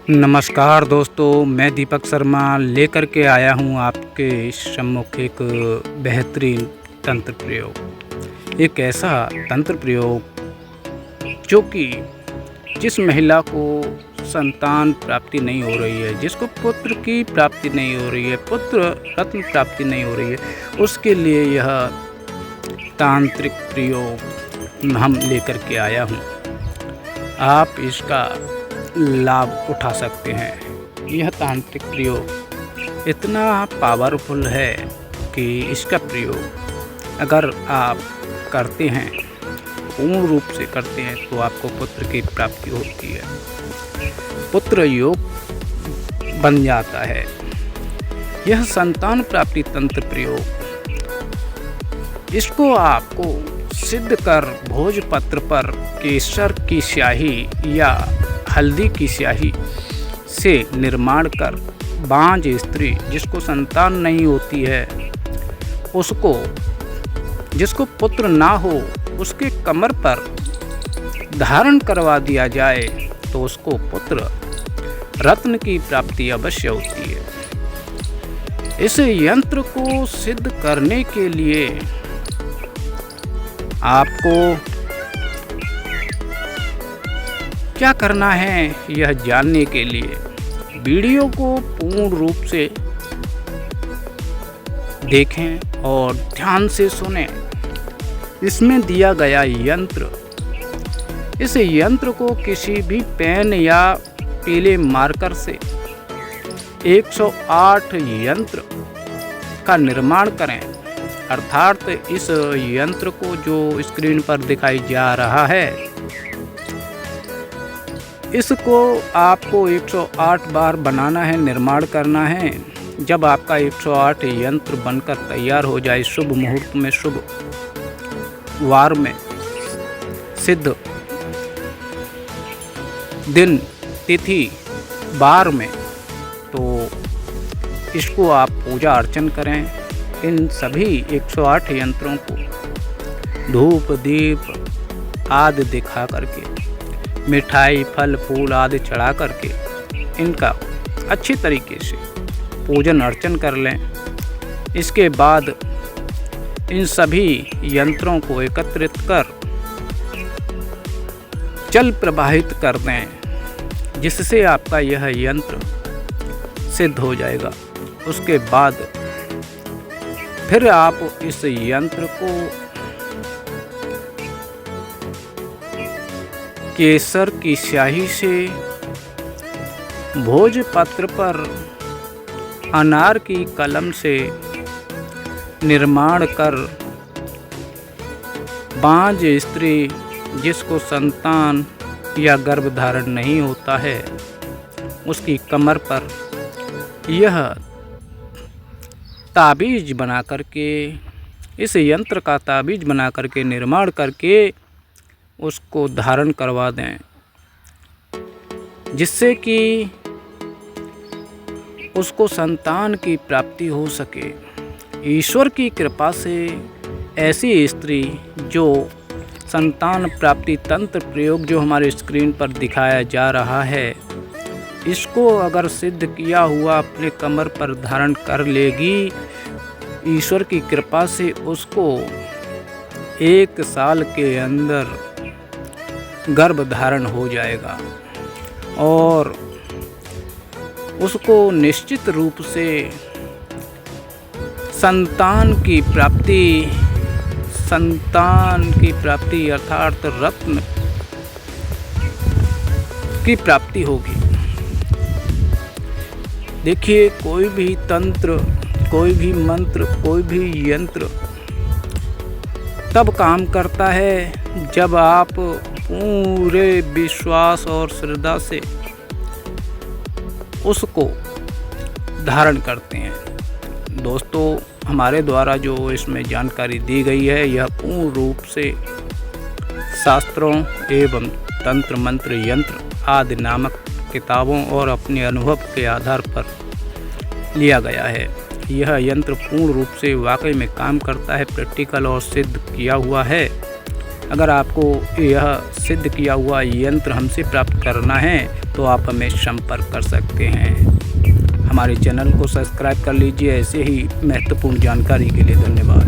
नमस्कार दोस्तों, मैं दीपक शर्मा लेकर के आया हूँ आपके सम्मुख एक बेहतरीन तंत्र प्रयोग। एक ऐसा तंत्र प्रयोग जो कि जिस महिला को संतान प्राप्ति नहीं हो रही है, जिसको पुत्र की प्राप्ति नहीं हो रही है, पुत्र रत्न प्राप्ति नहीं हो रही है, उसके लिए यह तांत्रिक प्रयोग हम लेकर के आया हूँ। आप इसका लाभ उठा सकते हैं। यह तांत्रिक प्रयोग इतना पावरफुल है कि इसका प्रयोग अगर आप करते हैं, पूर्ण रूप से करते हैं, तो आपको पुत्र की प्राप्ति होती है, पुत्र योग बन जाता है। यह संतान प्राप्ति तंत्र प्रयोग, इसको आपको सिद्ध कर भोजपत्र पर केसर की स्याही या हल्दी की स्याही से निर्माण कर बांझ स्त्री जिसको संतान नहीं होती है, उसको, जिसको पुत्र ना हो, उसके कमर पर धारण करवा दिया जाए तो उसको पुत्र रत्न की प्राप्ति अवश्य होती है। इस यंत्र को सिद्ध करने के लिए आपको क्या करना है, यह जानने के लिए वीडियो को पूर्ण रूप से देखें और ध्यान से सुनें। इसमें दिया गया यंत्र, इस यंत्र को किसी भी पेन या पीले मार्कर से 108 यंत्र का निर्माण करें। अर्थात इस यंत्र को जो स्क्रीन पर दिखाई जा रहा है, इसको आपको 108 बार बनाना है, निर्माण करना है। जब आपका 108 यंत्र बनकर तैयार हो जाए, शुभ मुहूर्त में, शुभ वार में, सिद्ध दिन, तिथि, बार में, तो इसको आप पूजा अर्चन करें। इन सभी 108 यंत्रों को धूप दीप आदि दिखा करके, मिठाई फल फूल आदि चढ़ा करके इनका अच्छी तरीके से पूजन अर्चन कर लें। इसके बाद इन सभी यंत्रों को एकत्रित कर जल प्रवाहित कर दें, जिससे आपका यह यंत्र सिद्ध हो जाएगा। उसके बाद फिर आप इस यंत्र को केसर की स्याही से भोजपत्र पर अनार की कलम से निर्माण कर बांझ स्त्री जिसको संतान या गर्भधारण नहीं होता है, उसकी कमर पर यह ताबीज बना करके, इस यंत्र का ताबीज बना करके निर्माण करके उसको धारण करवा दें, जिससे कि उसको संतान की प्राप्ति हो सके। ईश्वर की कृपा से ऐसी स्त्री जो संतान प्राप्ति तंत्र प्रयोग जो हमारे स्क्रीन पर दिखाया जा रहा है, इसको अगर सिद्ध किया हुआ अपने कमर पर धारण कर लेगी, ईश्वर की कृपा से उसको 1 साल के अंदर गर्भ धारण हो जाएगा और उसको निश्चित रूप से संतान की प्राप्ति अर्थात रत्न की प्राप्ति होगी। देखिए, कोई भी तंत्र, कोई भी मंत्र, कोई भी यंत्र तब काम करता है जब आप पूरे विश्वास और श्रद्धा से उसको धारण करते हैं। दोस्तों, हमारे द्वारा जो इसमें जानकारी दी गई है, यह पूर्ण रूप से शास्त्रों एवं तंत्र मंत्र यंत्र आदि नामक किताबों और अपने अनुभव के आधार पर लिया गया है। यह यंत्र पूर्ण रूप से वाकई में काम करता है, प्रैक्टिकल और सिद्ध किया हुआ है। अगर आपको यह सिद्ध किया हुआ यंत्र हमसे प्राप्त करना है तो आप हमें संपर्क कर सकते हैं। हमारे चैनल को सब्सक्राइब कर लीजिए। ऐसे ही महत्वपूर्ण जानकारी के लिए धन्यवाद।